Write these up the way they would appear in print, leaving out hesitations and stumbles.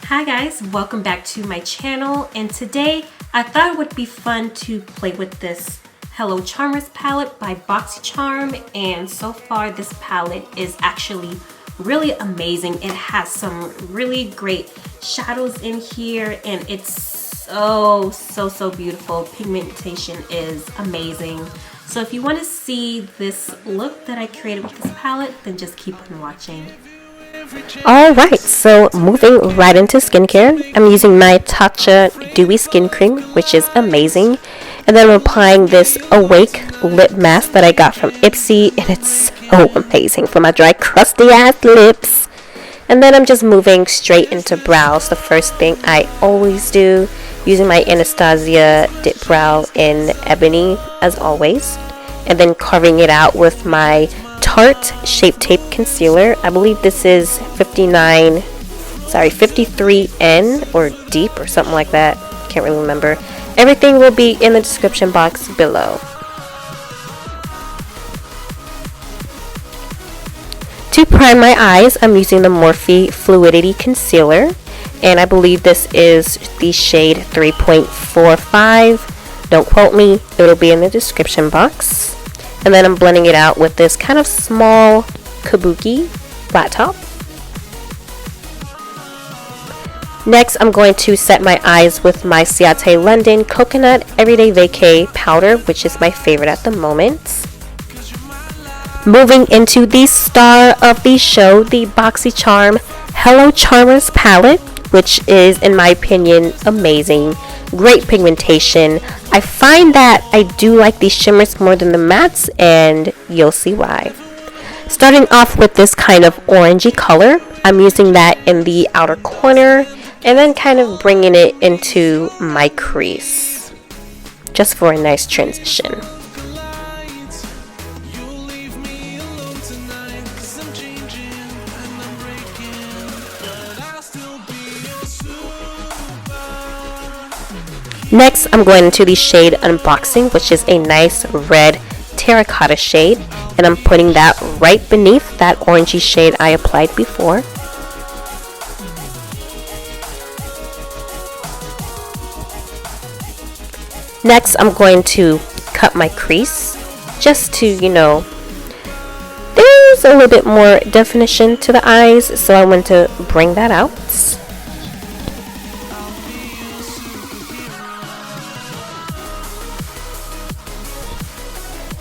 Hi guys, welcome back to my channel, and today I thought it would be fun to play with this Hello Charmers palette by BoxyCharm, and so far this palette is actually really amazing. It has some really great shadows in here and it's so beautiful. Pigmentation is amazing. So if you want to see this look that I created with this palette, then just keep on watching. Alright, so moving right into skincare, I'm using my Tatcha Dewy Skin Cream, which is amazing. And then I'm applying this Awake lip mask that I got from Ipsy, and it's so amazing for my dry, crusty ass lips. And then I'm just moving straight into brows, the first thing I always do, using my Anastasia Dip Brow in Ebony, as always. And then carving it out with my Tarte Shape Tape Concealer. I believe this is 53N or Deep or something like that. Can't really remember. Everything will be in the description box below. To prime my eyes, I'm using the Morphe Fluidity Concealer. And I believe this is the shade 3.45. Don't quote me. It'll be in the description box. And then I'm blending it out with this kind of small kabuki flat top. Next, I'm going to set my eyes with my Ciate London Coconut Everyday Vacay powder, which is my favorite at the moment. Moving into the star of the show, the BoxyCharm Hello Charmers palette, which is, in my opinion, amazing. Great pigmentation. I find that I do like these shimmers more than the mattes, and you'll see why. Starting off with this kind of orangey color, I'm using that in the outer corner and then kind of bringing it into my crease just for a nice transition. Next, I'm going into the shade Unboxing, which is a nice red terracotta shade, and I'm putting that right beneath that orangey shade I applied before. Next, I'm going to cut my crease just to, there's a little bit more definition to the eyes, so I want to bring that out.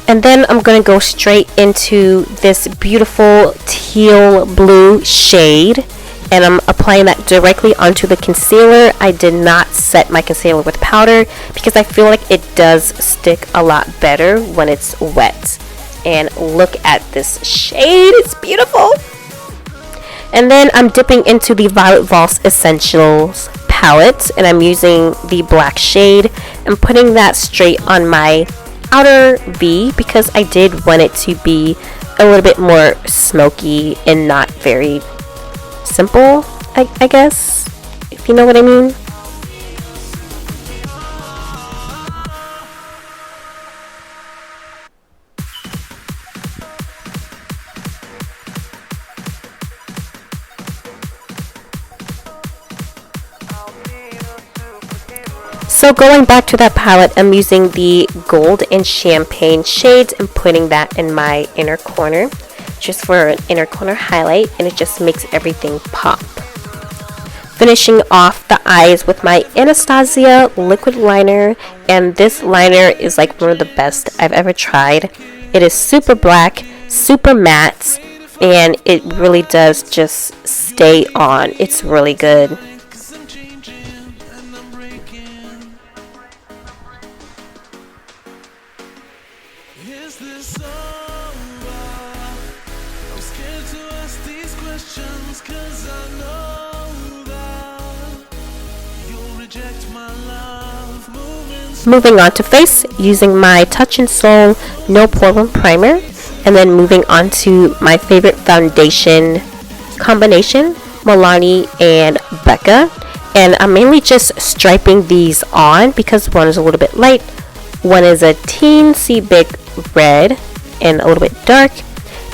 And then I'm going to go straight into this beautiful teal blue shade, and I'm applying that directly onto the concealer. I did not set my concealer with powder because I feel like it does stick a lot better when it's wet. And look at this shade, it's beautiful. And then I'm dipping into the Violet Voss Essentials palette, and I'm using the black shade and putting that straight on my outer V because I did want it to be a little bit more smoky and not very simple, I guess, if you know what I mean. So going back to that palette, I'm using the gold and champagne shades and putting that in my inner corner just for an inner corner highlight, and it just makes everything pop. Finishing off the eyes with my Anastasia liquid liner, and this liner is like one of the best I've ever tried. It is super black, super matte, and it really does just stay on. It's really good. Moving on to face, using my Touch and Soul No Poreblem primer, and then moving on to my favorite foundation combination, Milani and Becca. And I'm mainly just striping these on because one is a little bit light, one is a teensy bit red and a little bit dark,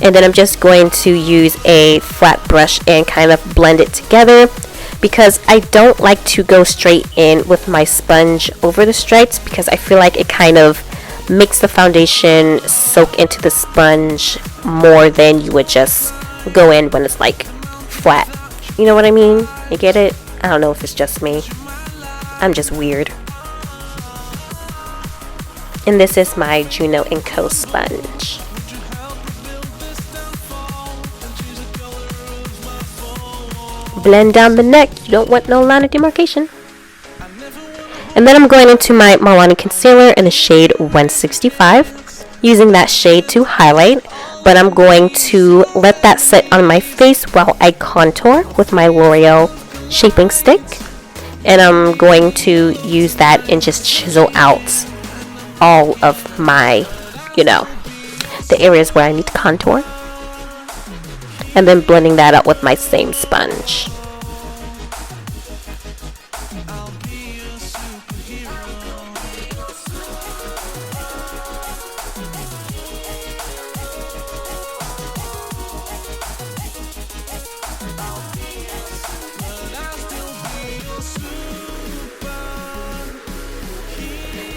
and then I'm just going to use a flat brush and kind of blend it together because I don't like to go straight in with my sponge over the stripes, because I feel like it kind of makes the foundation soak into the sponge more than you would just go in when it's like flat. You know what I mean? You get it? I don't know if it's just me. I'm just weird. And this is my Juno & Co sponge. Blend down the neck. You don't want no line of demarcation. And then I'm going into my Milani concealer in the shade 165, using that shade to highlight, but I'm going to let that sit on my face while I contour with my Loreal shaping stick, and I'm going to use that and just chisel out all of my, the areas where I need to contour, and then blending that up with my same sponge.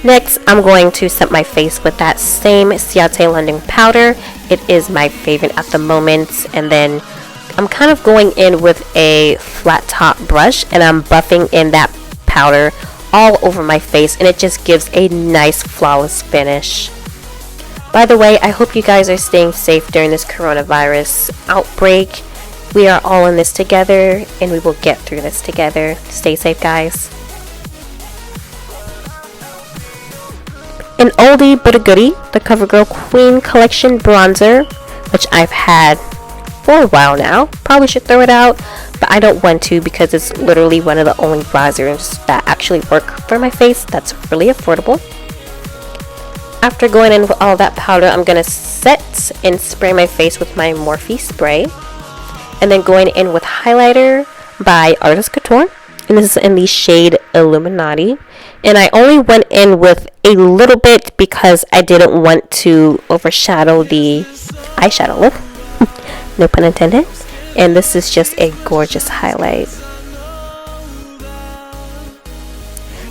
Next, I'm going to set my face with that same Ciate London powder. It is my favorite at the moment. And then I'm kind of going in with a flat top brush, and I'm buffing in that powder all over my face, and it just gives a nice flawless finish. By the way, I hope you guys are staying safe during this coronavirus outbreak. We are all in this together, and we will get through this together. Stay safe, guys. An oldie but a goodie, the Covergirl Queen Collection Bronzer, which I've had for a while now. Probably should throw it out, but I don't want to because it's literally one of the only bronzers that actually work for my face that's really affordable. After going in with all that powder, I'm going to set and spray my face with my Morphe spray. And then going in with highlighter by Artist Couture. And this is in the shade Illuminati. And I only went in with a little bit because I didn't want to overshadow the eyeshadow look. No pun intended. And this is just a gorgeous highlight.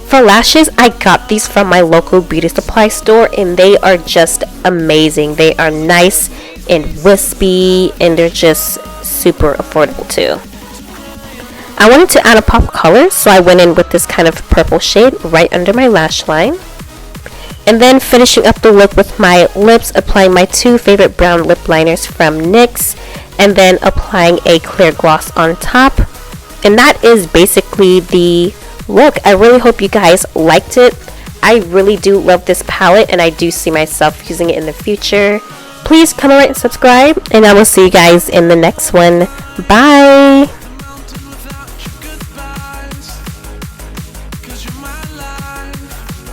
For lashes, I got these from my local beauty supply store, and they are just amazing. They are nice and wispy, and they're just super affordable too. I wanted to add a pop of color, so I went in with this kind of purple shade right under my lash line. And then finishing up the look with my lips, applying my two favorite brown lip liners from NYX, and then applying a clear gloss on top. And that is basically the look. I really hope you guys liked it. I really do love this palette, and I do see myself using it in the future. Please comment, rate, and subscribe, and I will see you guys in the next one. Bye!